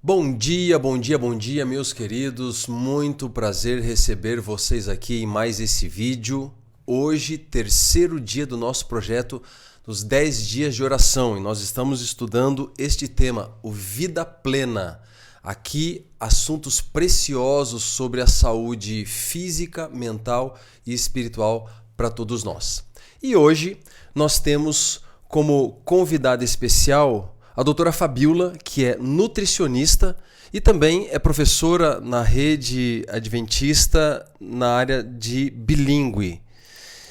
Bom dia, bom dia, bom dia, meus queridos. Muito prazer receber vocês aqui em mais esse vídeo. Hoje, terceiro dia do nosso projeto dos 10 dias de oração, e nós estamos estudando este tema, o Vida Plena. Aqui, assuntos preciosos sobre a saúde física, mental e espiritual para todos nós. E hoje nós temos como convidada especial a doutora Fabiola, que é nutricionista e também é professora na rede adventista na área de bilíngue.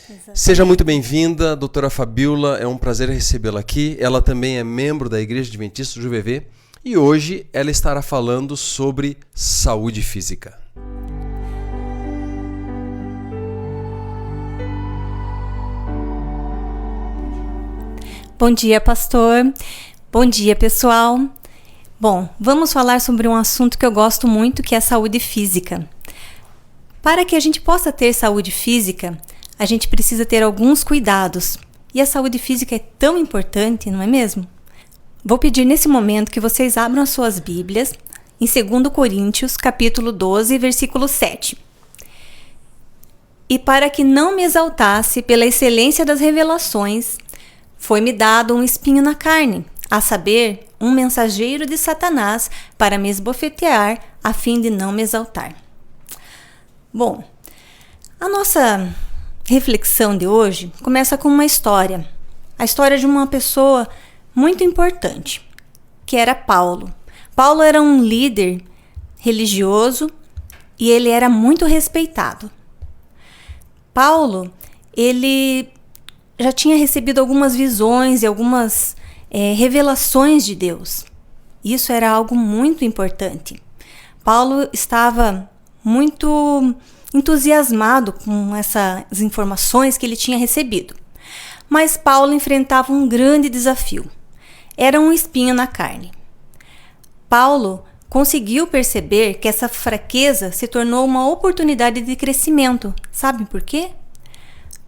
Exatamente. Seja muito bem-vinda, doutora Fabiola, é um prazer recebê-la aqui. Ela também é membro da Igreja Adventista do JVV e hoje ela estará falando sobre saúde física. Bom dia, pastor. Bom dia, pessoal. Bom, vamos falar sobre um assunto que eu gosto muito, que é a saúde física. Para que a gente possa ter saúde física, a gente precisa ter alguns cuidados. E a saúde física é tão importante, não é mesmo? Vou pedir nesse momento que vocês abram as suas Bíblias em 2 Coríntios, capítulo 12, versículo 7. E para que não me exaltasse pela excelência das revelações, foi-me dado um espinho na carne, a saber, um mensageiro de Satanás para me esbofetear, a fim de não me exaltar. Bom, a nossa reflexão de hoje começa com uma história. A história de uma pessoa muito importante, que era Paulo. Paulo era um líder religioso e ele era muito respeitado. Paulo, ele já tinha recebido algumas visões e algumas revelações de Deus. Isso era algo muito importante. Paulo estava muito entusiasmado com essas informações que ele tinha recebido. Mas Paulo enfrentava um grande desafio. Era um espinho na carne. Paulo conseguiu perceber que essa fraqueza se tornou uma oportunidade de crescimento. Sabe por quê?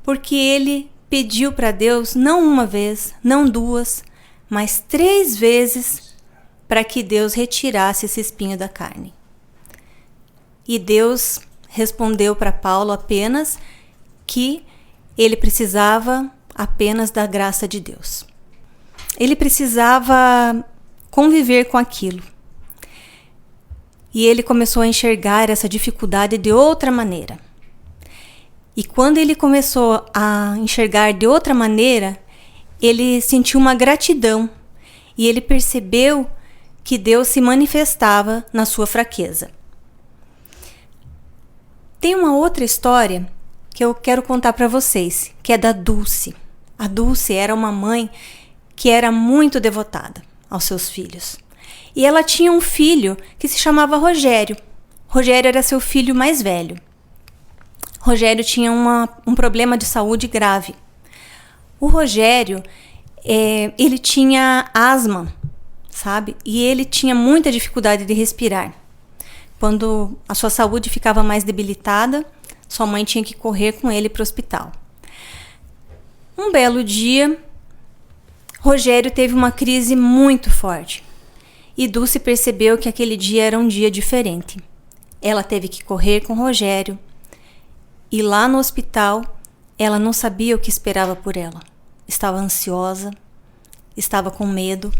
Porque ele pediu para Deus não uma vez, não duas, mas 3 vezes para que Deus retirasse esse espinho da carne. E Deus respondeu para Paulo apenas que ele precisava apenas da graça de Deus. Ele precisava conviver com aquilo. E ele começou a enxergar essa dificuldade de outra maneira. E quando ele começou a enxergar de outra maneira, ele sentiu uma gratidão e ele percebeu que Deus se manifestava na sua fraqueza. Tem uma outra história que eu quero contar para vocês, que é da Dulce. A Dulce era uma mãe que era muito devotada aos seus filhos. E ela tinha um filho que se chamava Rogério. Rogério era seu filho mais velho. Rogério tinha um problema de saúde grave. O Rogério, ele tinha asma, sabe? E ele tinha muita dificuldade de respirar. Quando a sua saúde ficava mais debilitada, sua mãe tinha que correr com ele para o hospital. Um belo dia, Rogério teve uma crise muito forte. E Dulce percebeu que aquele dia era um dia diferente. Ela teve que correr com Rogério. E lá no hospital, ela não sabia o que esperava por ela. Estava ansiosa, estava com medo,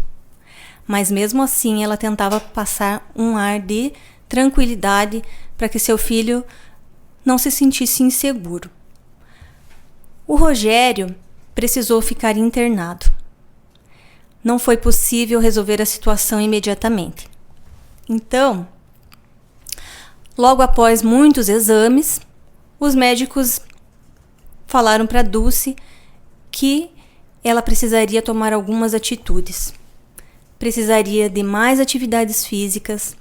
mas mesmo assim ela tentava passar um ar de tranquilidade para que seu filho não se sentisse inseguro. O Rogério precisou ficar internado. Não foi possível resolver a situação imediatamente. Então, logo após muitos exames, os médicos falaram para Dulce que ela precisaria tomar algumas atitudes. Precisaria de mais atividades físicas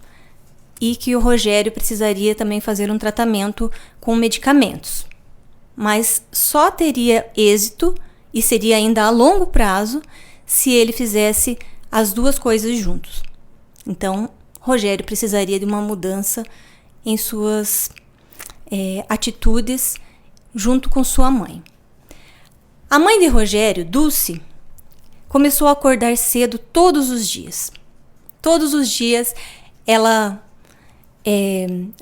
e que o Rogério precisaria também fazer um tratamento com medicamentos. Mas só teria êxito e seria ainda a longo prazo se ele fizesse as duas coisas juntos. Então, Rogério precisaria de uma mudança em suas atitudes junto com sua mãe. A mãe de Rogério, Dulce, começou a acordar cedo todos os dias. Todos os dias ela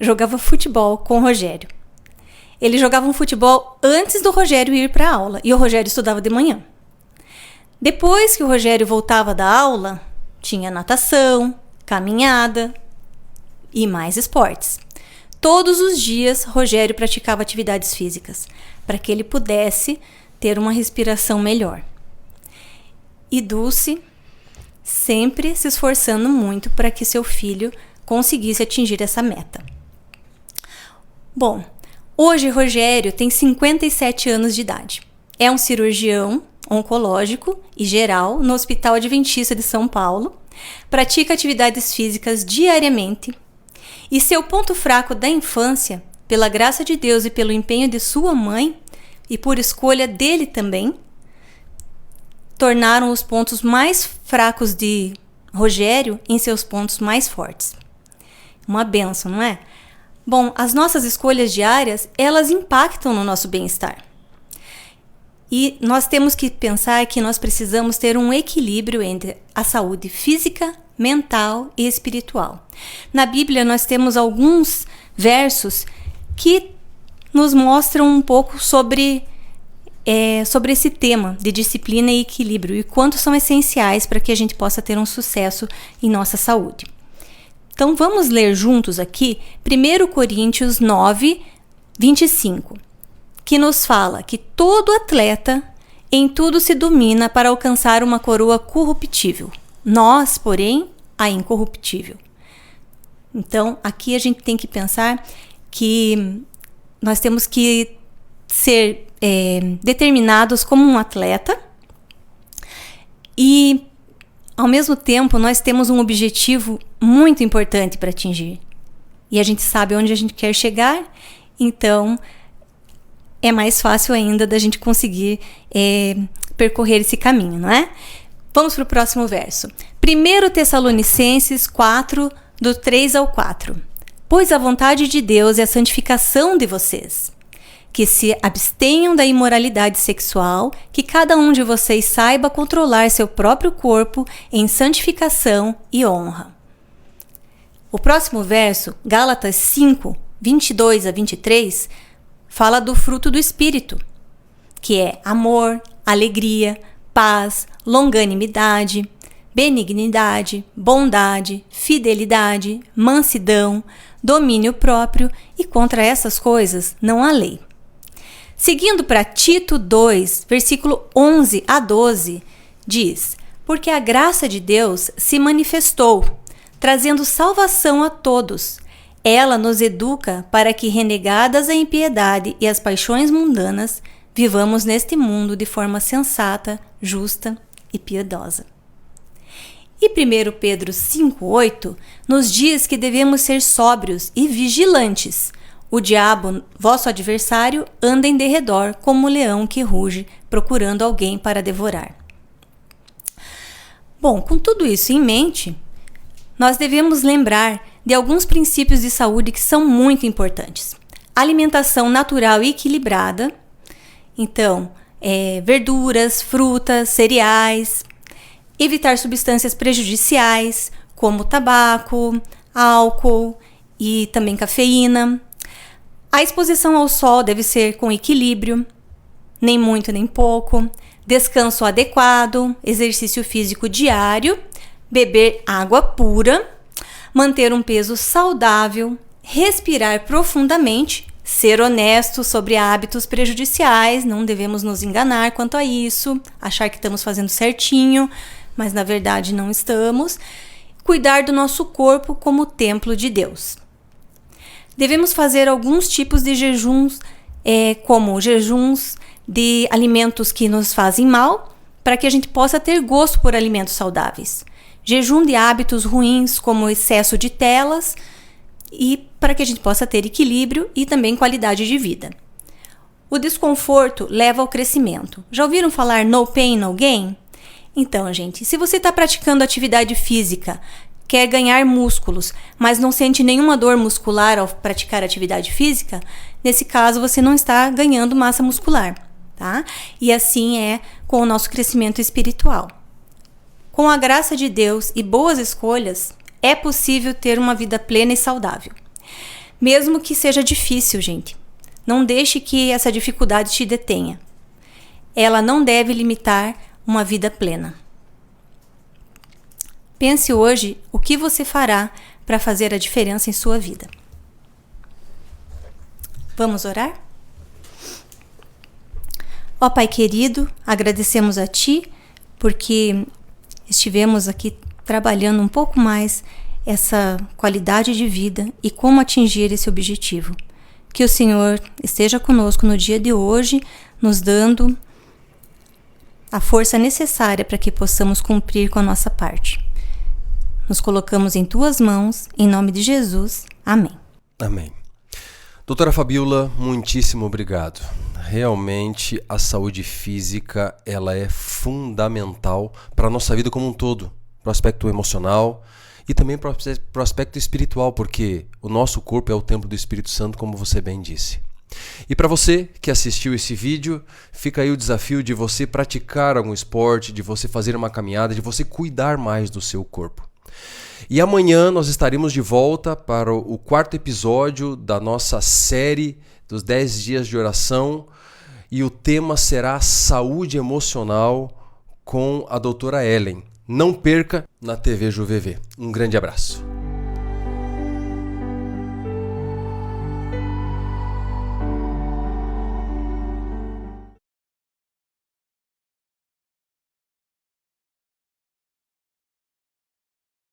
jogava futebol com o Rogério. Eles jogavam futebol antes do Rogério ir para a aula, e o Rogério estudava de manhã. Depois que o Rogério voltava da aula, tinha natação, caminhada e mais esportes. Todos os dias, Rogério praticava atividades físicas para que ele pudesse ter uma respiração melhor. E Dulce sempre se esforçando muito para que seu filho conseguisse atingir essa meta. Bom, hoje Rogério tem 57 anos de idade. É um cirurgião oncológico e geral no Hospital Adventista de São Paulo. Pratica atividades físicas diariamente. E seu ponto fraco da infância, pela graça de Deus e pelo empenho de sua mãe, e por escolha dele também, tornaram os pontos mais fracos de Rogério em seus pontos mais fortes. Uma bênção, não é? Bom, as nossas escolhas diárias, elas impactam no nosso bem-estar. E nós temos que pensar que nós precisamos ter um equilíbrio entre a saúde física, mental e espiritual. Na Bíblia nós temos alguns versos que nos mostram um pouco sobre esse tema de disciplina e equilíbrio e quanto são essenciais para que a gente possa ter um sucesso em nossa saúde. Então vamos ler juntos aqui 1 Coríntios 9, 25, que nos fala que todo atleta em tudo se domina para alcançar uma coroa corruptível. Nós, porém, a incorruptível. Então, aqui a gente tem que pensar que nós temos que ser determinados como um atleta e, ao mesmo tempo, nós temos um objetivo muito importante para atingir. E a gente sabe onde a gente quer chegar, então é mais fácil ainda da gente conseguir percorrer esse caminho, não é? Vamos para o próximo verso. 1 Tessalonicenses 4, do 3 ao 4. Pois a vontade de Deus é a santificação de vocês, que se abstenham da imoralidade sexual, que cada um de vocês saiba controlar seu próprio corpo em santificação e honra. O próximo verso, Gálatas 5, 22 a 23, fala do fruto do Espírito, que é amor, alegria, paz, longanimidade, benignidade, bondade, fidelidade, mansidão, domínio próprio, e contra essas coisas não há lei. Seguindo para Tito 2, versículo 11 a 12, diz: porque a graça de Deus se manifestou, trazendo salvação a todos. Ela nos educa para que, renegadas a impiedade e as paixões mundanas, vivamos neste mundo de forma sensata, justa e piedosa. E 1 Pedro 5,8 nos diz que devemos ser sóbrios e vigilantes. O diabo, vosso adversário, anda em derredor como um leão que ruge, procurando alguém para devorar. Bom, com tudo isso em mente, nós devemos lembrar de alguns princípios de saúde que são muito importantes. Alimentação natural e equilibrada. Então, verduras, frutas, cereais. Evitar substâncias prejudiciais, como tabaco, álcool e também cafeína. A exposição ao sol deve ser com equilíbrio, nem muito nem pouco. Descanso adequado, exercício físico diário, beber água pura, manter um peso saudável, respirar profundamente, ser honesto sobre hábitos prejudiciais, não devemos nos enganar quanto a isso, achar que estamos fazendo certinho, mas na verdade não estamos. Cuidar do nosso corpo como templo de Deus. Devemos fazer alguns tipos de jejuns, como jejuns de alimentos que nos fazem mal, para que a gente possa ter gosto por alimentos saudáveis. Jejum de hábitos ruins, como excesso de telas, e para que a gente possa ter equilíbrio e também qualidade de vida. O desconforto leva ao crescimento. Já ouviram falar no pain, no gain? Então, gente, se você está praticando atividade física, quer ganhar músculos, mas não sente nenhuma dor muscular ao praticar atividade física, nesse caso você não está ganhando massa muscular, tá? E assim é com o nosso crescimento espiritual. Com a graça de Deus e boas escolhas, É possível ter uma vida plena e saudável. Mesmo que seja difícil, gente. Não deixe que essa dificuldade te detenha. Ela não deve limitar uma vida plena. Pense hoje o que você fará para fazer a diferença em sua vida. Vamos orar? Ó Pai querido, agradecemos a Ti porque estivemos aqui trabalhando um pouco mais essa qualidade de vida e como atingir esse objetivo. Que o Senhor esteja conosco no dia de hoje, nos dando a força necessária para que possamos cumprir com a nossa parte. Nos colocamos em Tuas mãos, em nome de Jesus. Amém. Amém. Doutora Fabíola, muitíssimo obrigado. Realmente a saúde física ela é fundamental para a nossa vida como um todo, para o aspecto emocional e também para o aspecto espiritual, porque o nosso corpo é o templo do Espírito Santo, como você bem disse. E para você que assistiu esse vídeo, fica aí o desafio de você praticar algum esporte, de você fazer uma caminhada, de você cuidar mais do seu corpo. E amanhã nós estaremos de volta para o 4º episódio da nossa série dos 10 dias de oração e o tema será saúde emocional com a doutora Ellen. Não perca na TV JuVV. Um grande abraço.